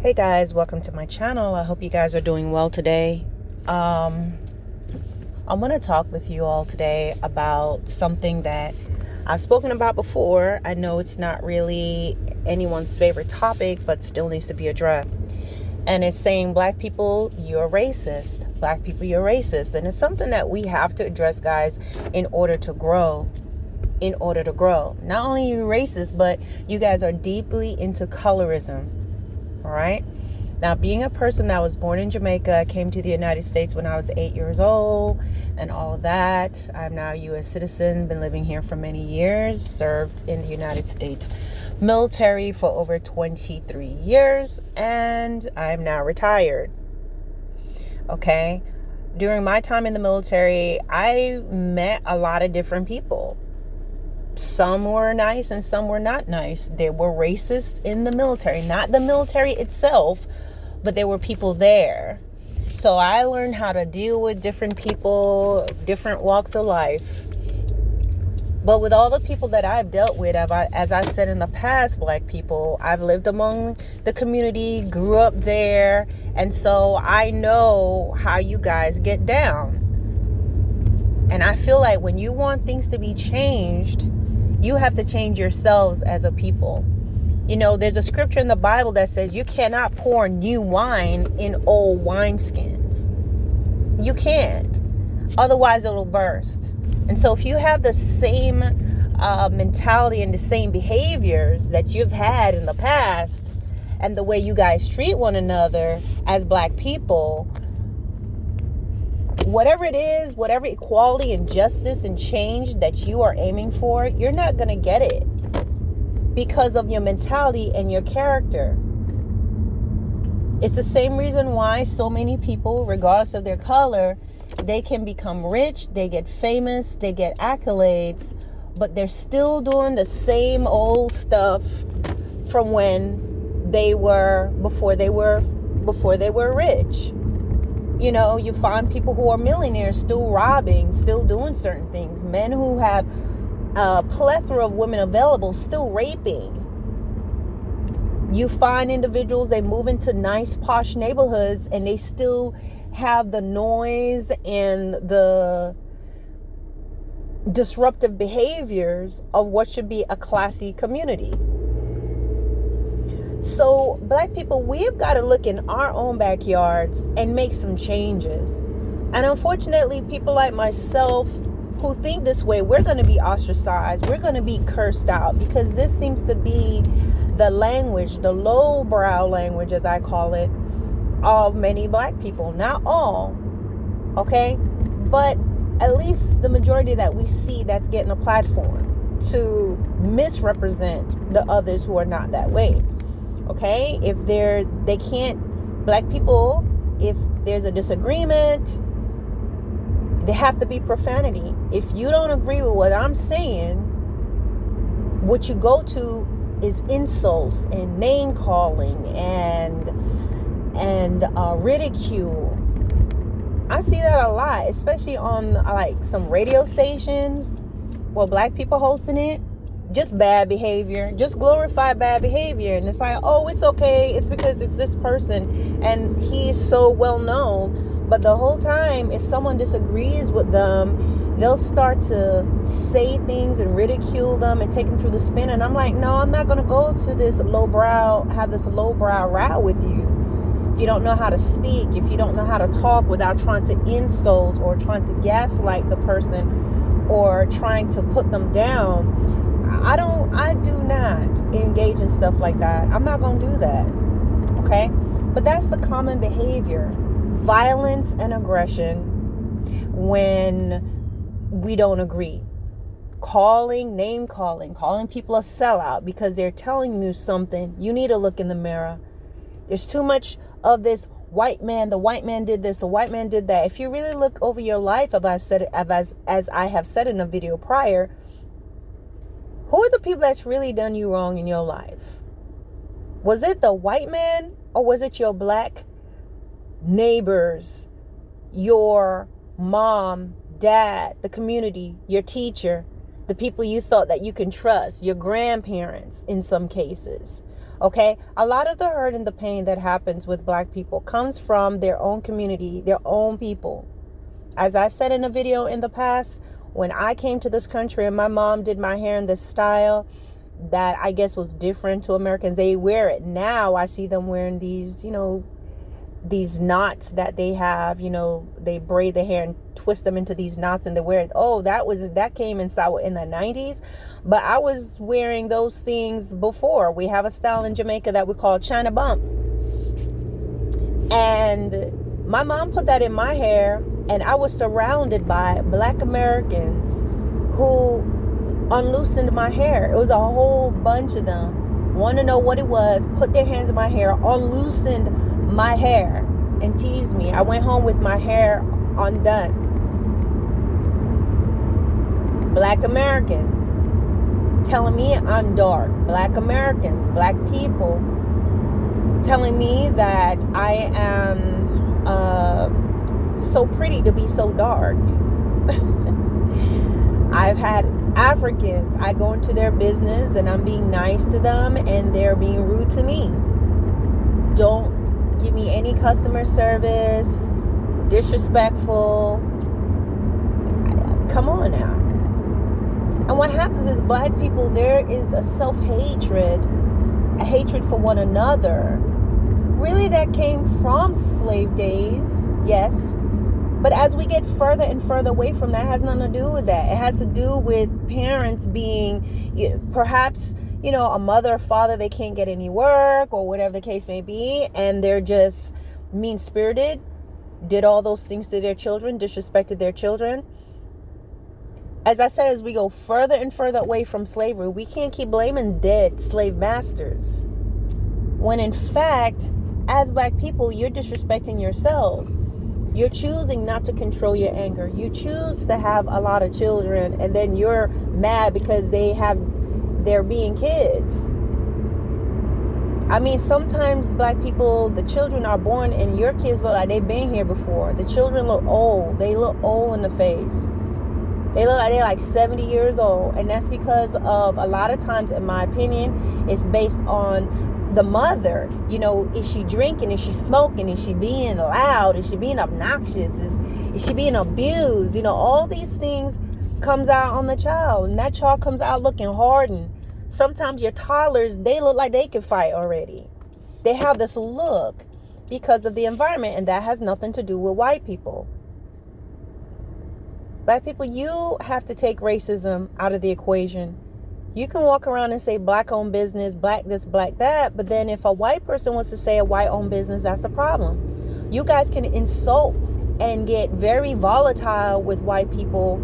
Hey guys, welcome to my channel. I hope you guys are doing well today. I'm going to talk with you all today about something that I've spoken about before. I know it's not really anyone's favorite topic, but still needs to be addressed. And it's saying, black people, you're racist. Black people, you're racist. And it's something that we have to address, guys, in order to grow. Not only are you racist, but you guys are deeply into colorism. All right. Now, being a person that was born in Jamaica, I came to the United States when I was 8 years old and all of that. I'm now a U.S. citizen, been living here for many years, served in the United States military for over 23 years, and I'm now retired. Okay. During my time in the military, I met a lot of different people. Some were nice and some were not nice. There were racists in the military, not the military itself, but there were people there. So I learned how to deal with different people, different walks of life. But with all the people that I've dealt with, as I said in the past, black people, I've lived among the community, grew up there, and so I know how you guys get down. And I feel like when you want things to be changed, you have to change yourselves as a people. You know, there's a scripture in the Bible that says you cannot pour new wine in old wineskins. You can't. Otherwise, it'll burst. And so if you have the same mentality and the same behaviors that you've had in the past, and the way you guys treat one another as black people, whatever it is, whatever equality and justice and change that you are aiming for, you're not going to get it because of your mentality and your character. It's the same reason why so many people, regardless of their color, they can become rich, they get famous, they get accolades, but they're still doing the same old stuff from when they were, before they were rich. You know, you find people who are millionaires still robbing, still doing certain things. Men who have a plethora of women available still raping. You find individuals, they move into nice posh neighborhoods and they still have the noise and the disruptive behaviors of what should be a classy community. So black people, we've got to look in our own backyards and make some changes. And unfortunately, people like myself who think this way, we're going to be ostracized. We're going to be cursed out because this seems to be the language, the lowbrow language, as I call it, of many black people. Not all, okay? But at least the majority that we see that's getting a platform to misrepresent the others who are not that way. Okay, if they can't, black people, if there's a disagreement, they have to be profanity. If you don't agree with what I'm saying, what you go to is insults and name calling and ridicule. I see that a lot, especially on like some radio stations where black people hosting it. Just bad behavior, just glorify bad behavior. And it's like, oh, it's okay, it's because it's this person and he's so well known. But the whole time, if someone disagrees with them, they'll start to say things and ridicule them and take them through the spin. And I'm like, no, I'm not going to go to this have this lowbrow row with you. If you don't know how to speak, if you don't know how to talk without trying to insult or trying to gaslight the person or trying to put them down, I do not engage in stuff like that. I'm not going to do that. Okay? But that's the common behavior. Violence and aggression when we don't agree. Name calling, calling people a sellout because they're telling you something. You need to look in the mirror. There's too much of this white man. The white man did this. The white man did that. If you really look over your life, as I have said in a video prior, who are the people that's really done you wrong in your life? Was it the white man or was it your black neighbors, your mom, dad, the community, your teacher, the people you thought that you can trust, your grandparents in some cases? Okay, a lot of the hurt and the pain that happens with black people comes from their own community, their own people. As I said in a video in the past, when I came to this country and my mom did my hair in this style that I guess was different to Americans, they wear it. Now I see them wearing these, these knots that they have, they braid their hair and twist them into these knots and they wear it. Oh, that came in the 90s. But I was wearing those things before. We have a style in Jamaica that we call China bump. And my mom put that in my hair, and I was surrounded by black Americans who unloosened my hair. It was a whole bunch of them. Want to know what it was, put their hands in my hair, unloosened my hair, and teased me. I went home with my hair undone. Black Americans telling me I'm dark. Black Americans, black people telling me that I am so pretty to be so dark. I've had Africans, I go into their business and I'm being nice to them and they're being rude to me. Don't give me any customer service, disrespectful. Come on now. And what happens is black people, there is a self-hatred, a hatred for one another. Really, that came from slave days, yes. But as we get further and further away from that, it has nothing to do with that. It has to do with parents being, perhaps, a mother or father, they can't get any work or whatever the case may be. And they're just mean-spirited, did all those things to their children, disrespected their children. As I said, as we go further and further away from slavery, we can't keep blaming dead slave masters. When in fact, as black people, you're disrespecting yourselves. You're choosing not to control your anger. You choose to have a lot of children and then you're mad because they're being kids. I mean, sometimes black people, the children are born and your kids look like they've been here before. The children look old. They look old in the face. They look like they're like 70 years old. And that's because of, a lot of times, in my opinion, it's based on the mother. Is she drinking? Is she smoking? Is she being loud? Is she being obnoxious? Is she being abused? All these things comes out on the child. And that child comes out looking hardened. Sometimes your toddlers, they look like they can fight already. They have this look because of the environment. And that has nothing to do with white people. Black people, you have to take racism out of the equation. You can walk around and say black-owned business, black this, black that, but then if a white person wants to say a white-owned business, that's a problem. You guys can insult and get very volatile with white people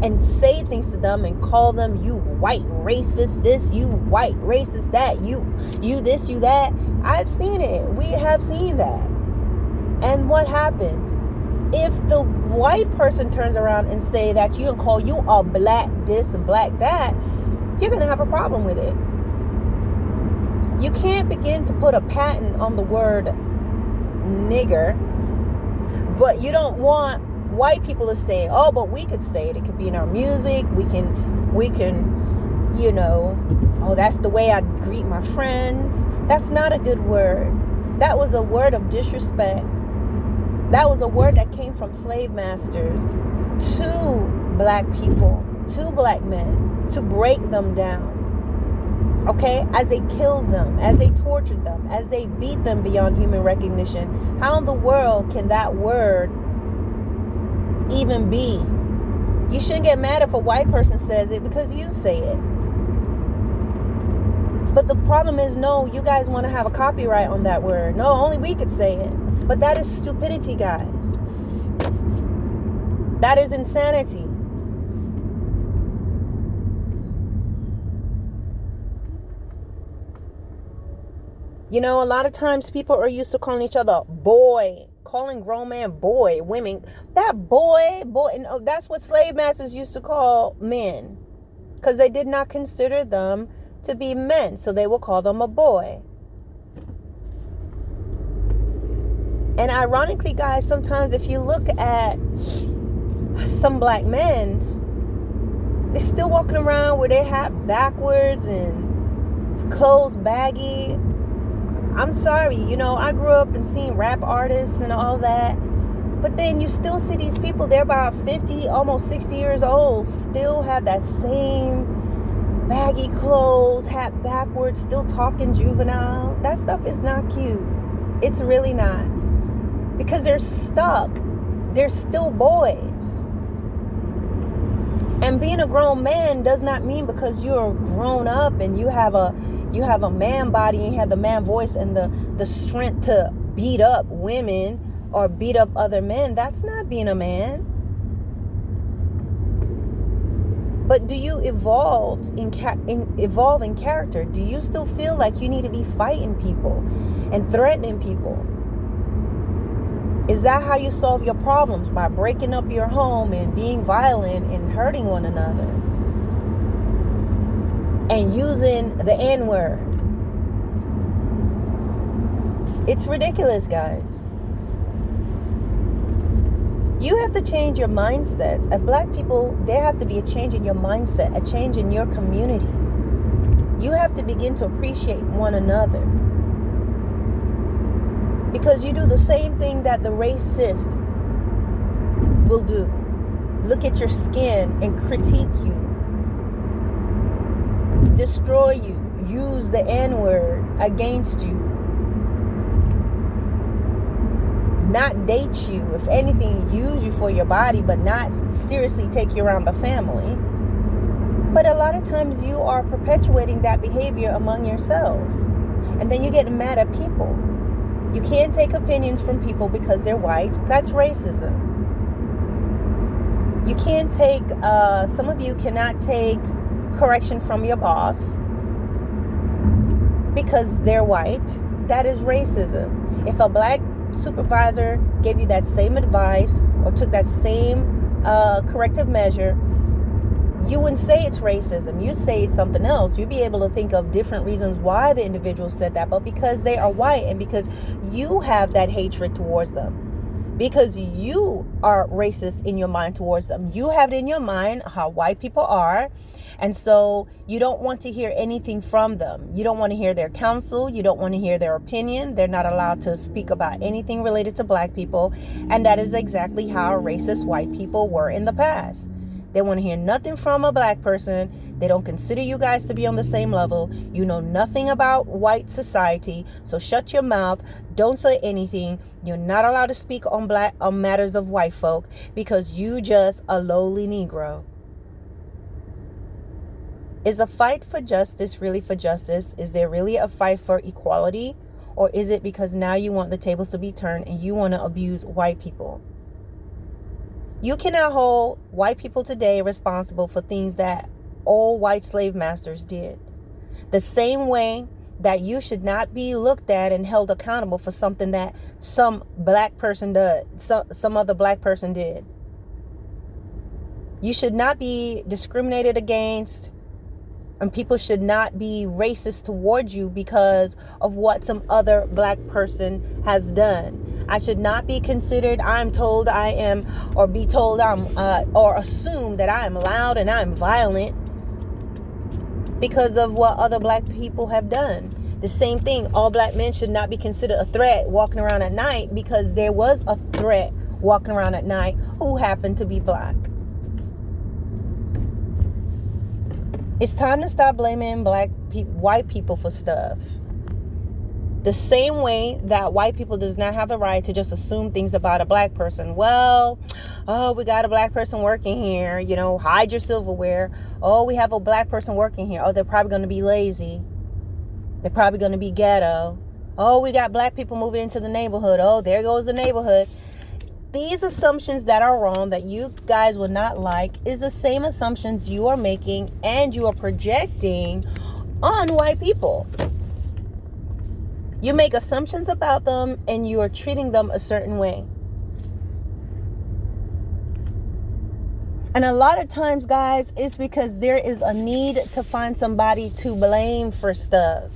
and say things to them and call them, you white racist this, you white racist that, you this, you that. I've seen it. We have seen that. And what happens? If the white person turns around and say that you and call you a black this and black that, you're going to have a problem with it. You can't begin to put a patent on the word nigger, but you don't want white people to say, oh, but we could say it. It could be in our music. We can, oh, that's the way I greet my friends. That's not a good word. That was a word of disrespect. That was a word that came from slave masters to black people, to black men, to break them down. Okay? As they killed them, as they tortured them, as they beat them beyond human recognition. How in the world can that word even be? You shouldn't get mad if a white person says it because you say it. But the problem is, no, you guys want to have a copyright on that word. No, only we could say it. But that is stupidity, guys. That is insanity. A lot of times people are used to calling each other boy, calling grown man boy, women. That boy, and that's what slave masters used to call men. Because they did not consider them to be men. So they will call them a boy. And ironically, guys, sometimes if you look at some black men, they're still walking around with their hat backwards and clothes baggy. I'm sorry, I grew up and seen rap artists and all that. But then you still see these people, they're about 50, almost 60 years old, still have that same baggy clothes, hat backwards, still talking juvenile. That stuff is not cute. It's really not. Because they're stuck. They're still boys. And being a grown man does not mean because you're grown up and you have a man body and you have the man voice and the strength to beat up women or beat up other men. That's not being a man. But do you evolve in character? Do you still feel like you need to be fighting people and threatening people? Is that how you solve your problems? By breaking up your home and being violent and hurting one another? And using the N-word? It's ridiculous, guys. You have to change your mindsets. As black people, there have to be a change in your mindset, a change in your community. You have to begin to appreciate one another. Because you do the same thing that the racist will do. Look at your skin and critique you. Destroy you. Use the N-word against you. Not date you. If anything, use you for your body, but not seriously take you around the family. But a lot of times you are perpetuating that behavior among yourselves. And then you get mad at people. You can't take opinions from people because they're white. That's racism. You can't take, some of you cannot take correction from your boss because they're white. That is racism. If a black supervisor gave you that same advice or took that same corrective measure, you wouldn't say it's racism. You'd say it's something else. You'd be able to think of different reasons why the individual said that. But because they are white and because you have that hatred towards them, because you are racist in your mind towards them, you have it in your mind how white people are. And so you don't want to hear anything from them. You don't want to hear their counsel. You don't want to hear their opinion. They're not allowed to speak about anything related to black people. And that is exactly how racist white people were in the past. They want to hear nothing from a black person. They don't consider you guys to be on the same level. You know nothing about white society. So shut your mouth. Don't say anything. You're not allowed to speak on matters of white folk because you just a lowly Negro. Is a fight for justice really for justice? Is there really a fight for equality? Or is it because now you want the tables to be turned and you want to abuse white people? You cannot hold white people today responsible for things that all white slave masters did. The same way that you should not be looked at and held accountable for something that some black person did, some other black person did. You should not be discriminated against, and people should not be racist towards you because of what some other black person has done. I should not be considered, I'm told I am, or be told I'm, or assume that I am loud and I'm violent because of what other black people have done. The same thing, all black men should not be considered a threat walking around at night because there was a threat walking around at night who happened to be black. It's time to stop blaming white people for stuff. The same way that white people does not have the right to just assume things about a black person. Well, oh, we got a black person working here. Hide your silverware. Oh, we have a black person working here. Oh, they're probably going to be lazy. They're probably going to be ghetto. Oh, we got black people moving into the neighborhood. Oh, there goes the neighborhood. These assumptions that are wrong, that you guys would not like, is the same assumptions you are making and you are projecting on white people. You make assumptions about them and you are treating them a certain way. And a lot of times, guys, it's because there is a need to find somebody to blame for stuff.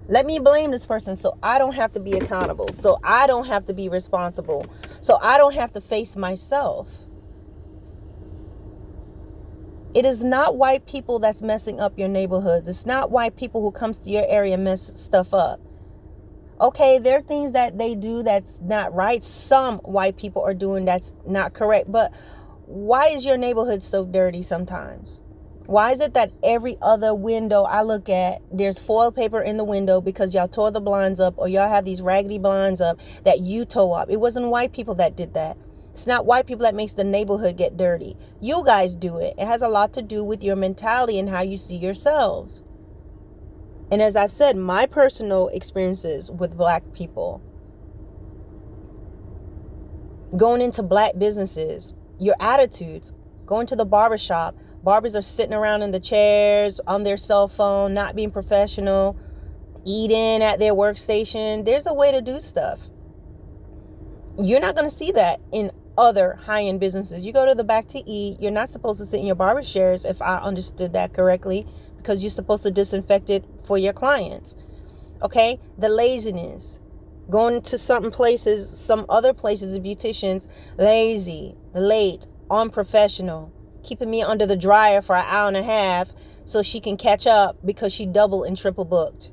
Let me blame this person so I don't have to be accountable, so I don't have to be responsible, so I don't have to face myself. It is not white people that's messing up your neighborhoods. It's not white people who comes to your area and mess stuff up. Okay, there are things that they do that's not right. Some white people are doing that's not correct. But why is your neighborhood so dirty sometimes? Why is it that every other window I look at, there's foil paper in the window because y'all tore the blinds up, or y'all have these raggedy blinds up that you tore up? It wasn't white people that did that. It's not white people that makes the neighborhood get dirty. You guys do it. It has a lot to do with your mentality and how you see yourselves. And as I've said, my personal experiences with black people, going into black businesses, your attitudes, going to the barbershop, barbers are sitting around in the chairs on their cell phone, not being professional, eating at their workstation. There's a way to do stuff. You're not going to see that in other high-end businesses. You go to the back to eat, you're not supposed to sit in your barber chairs, if I understood that correctly, because you're supposed to disinfect it for your clients. Okay? The laziness. Going to some other places, the beauticians, lazy, late, unprofessional, keeping me under the dryer for an hour and a half so she can catch up because she double and triple booked.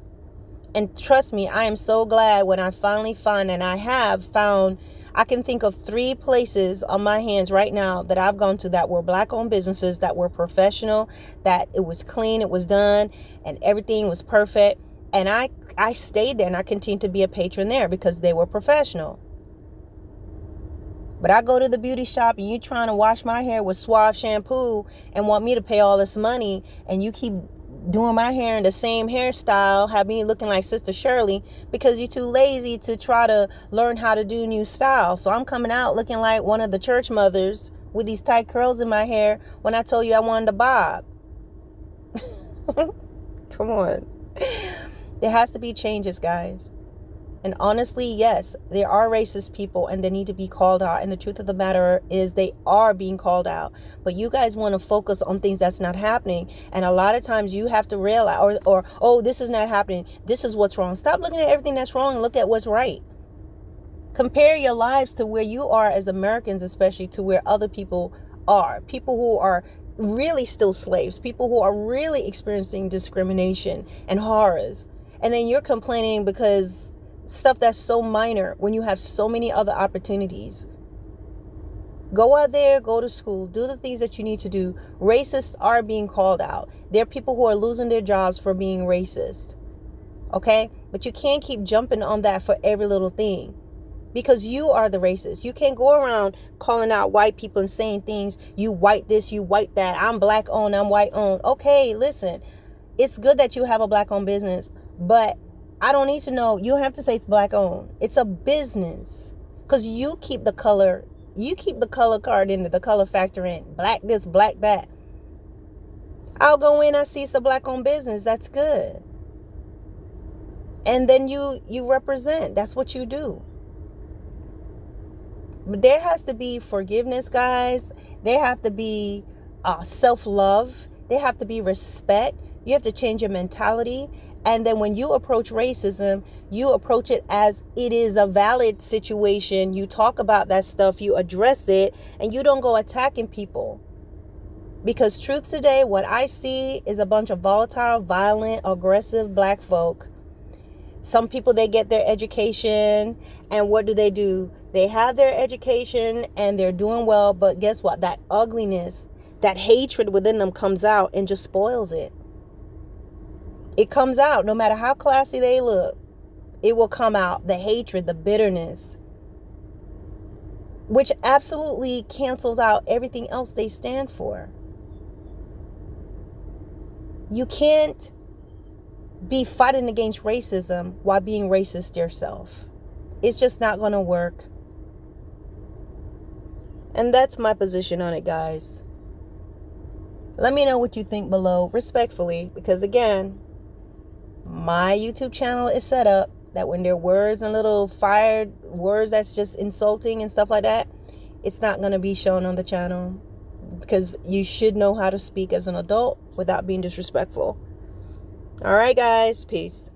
And trust me, I am so glad when I finally find, and I have found, I can think of 3 places on my hands right now that I've gone to that were black-owned businesses, that were professional, that it was clean, it was done, and everything was perfect. And I stayed there, and I continued to be a patron there because they were professional. But I go to the beauty shop and you trying to wash my hair with Suave shampoo and want me to pay all this money, and you keep doing my hair in the same hairstyle, have me looking like Sister Shirley because you're too lazy to try to learn how to do new style. So I'm coming out looking like one of the church mothers with these tight curls in my hair when I told you I wanted a bob. Come on. There has to be changes, guys. And honestly, yes, there are racist people and they need to be called out. And the truth of the matter is they are being called out. But you guys want to focus on things that's not happening. And a lot of times you have to realize, oh, this is not happening. This is what's wrong. Stop looking at everything that's wrong and look at what's right. Compare your lives to where you are as Americans, especially to where other people are. People who are really still slaves. People who are really experiencing discrimination and horrors. And then you're complaining because stuff that's so minor when you have so many other opportunities. Go out there, go to school, do the things that you need to do. Racists are being called out. There are people who are losing their jobs for being racist. Okay? But you can't keep jumping on that for every little thing, because you are the racist. You can't go around calling out white people and saying things, you white this, you white that, I'm black owned, I'm white owned. Okay, listen, it's good that you have a black owned business, but I don't need to know. You don't have to say it's black owned. It's a business. Because you keep the color card in, the color factor in. Black this, black that. I'll go in, I see it's a black owned business. That's good. And then you represent. That's what you do. But there has to be forgiveness, guys. There have to be self-love. There have to be respect. You have to change your mentality. And then when you approach racism, you approach it as it is a valid situation. You talk about that stuff, you address it, and you don't go attacking people. Because truth today, what I see is a bunch of volatile, violent, aggressive black folk. Some people, they get their education, and what do? They have their education and they're doing well, but guess what? That ugliness, that hatred within them comes out and just spoils it. It comes out no matter how classy they look. It will come out. The hatred, the bitterness, which absolutely cancels out everything else they stand for. You can't be fighting against racism while being racist yourself. It's just not going to work. And that's my position on it, guys. Let me know what you think below, respectfully, because again, my YouTube channel is set up that when there are words and little fired words that's just insulting and stuff like that, it's not going to be shown on the channel, because you should know how to speak as an adult without being disrespectful. All right, guys. Peace.